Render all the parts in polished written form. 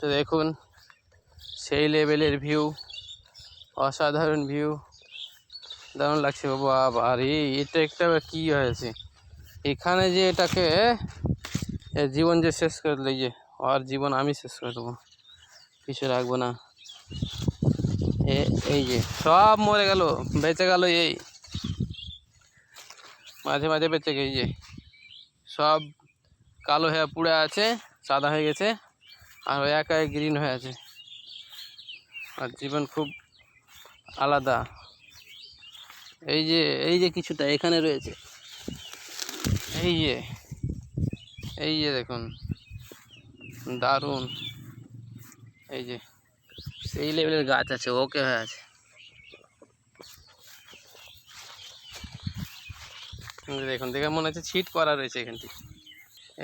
তো দেখুন সেই লেভেলের ভিউ, অসাধারণ ভিউ, দারুণ লাগছে বাবা। আর এটা একটা কি হয়েছে এখানে যে এটাকে জীবন যে শেষ করে দিল, যে আর জীবন আমি শেষ করে দেবো, কিছু রাখবো না। এই যে সব মরে গেল, বেঁচে গেল, এই মাঝে মাঝে বেঁচে গেছে, এই যে সব কালো হয়ে পুড়ে আছে, সাদা হয়ে গেছে, আর ওই একাই গ্রিন হয়ে আছে। আর জীবন খুব আলাদা। এই যে কিছুটা এখানে রয়েছে, এই যে দেখুন দারুণ। এই যে সেই লেভেলের গাছ আছে, ওকে হয়ে আছে। দেখুন, দেখে মনে হচ্ছে ছিট করা রয়েছে এখানটি।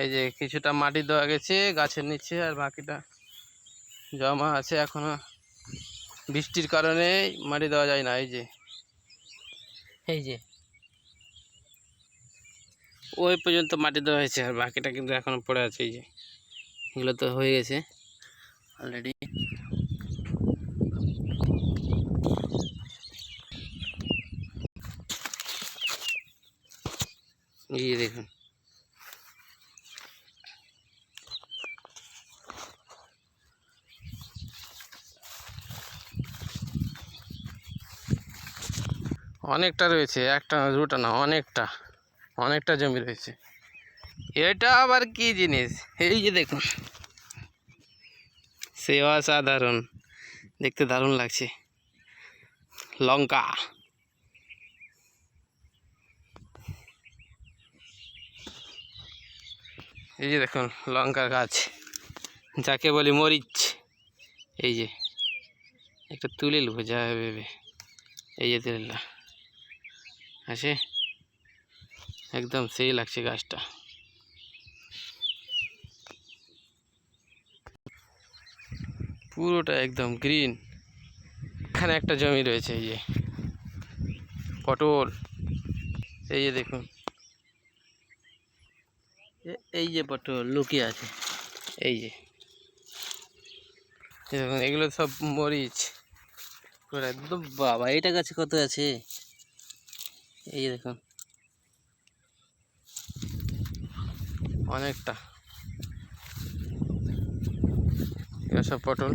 এই যে কিছুটা মাটি দেওয়া গেছে গাছের নিচে, আর বাকিটা জমা আছে এখনো, বৃষ্টির কারণে মাটি দেওয়া যায় না। এই যে ওই পর্যন্ত মাটি দেওয়া হয়েছে, আর বাকিটা কিন্তু এখনো পড়ে আছে। এই যে এগুলো তো হয়ে গেছে অলরেডি। এই যে দেখুন, অনেকটা রয়েছে, একটা দুটা না, অনেকটা জমি রয়েছে। এটা আবার কি জিনিস, এই যে দেখুন, সে অসাধারণ, দেখতে দারুণ লাগছে। লঙ্কা, এই যে দেখুন লঙ্কার গাছ, যাকে বলি মরিচ। এই যে একটা তুলে নেবো যা ভেবে, এই যে তেলটা আছে, একদম সেই লাগছে গাছটা। পুরোটা একদম গ্রিন। এখানে একটা জমি রয়েছে, এই যে পটল, এই যে দেখুন, এই যে পটল লুকিয়ে আছে, এই যে দেখুন, এগুলো সব মরিচ একদম। বাবা, এইটা গাছে কত আছে, এই যে দেখুন, অনেকটা। এগুলো সব পটল।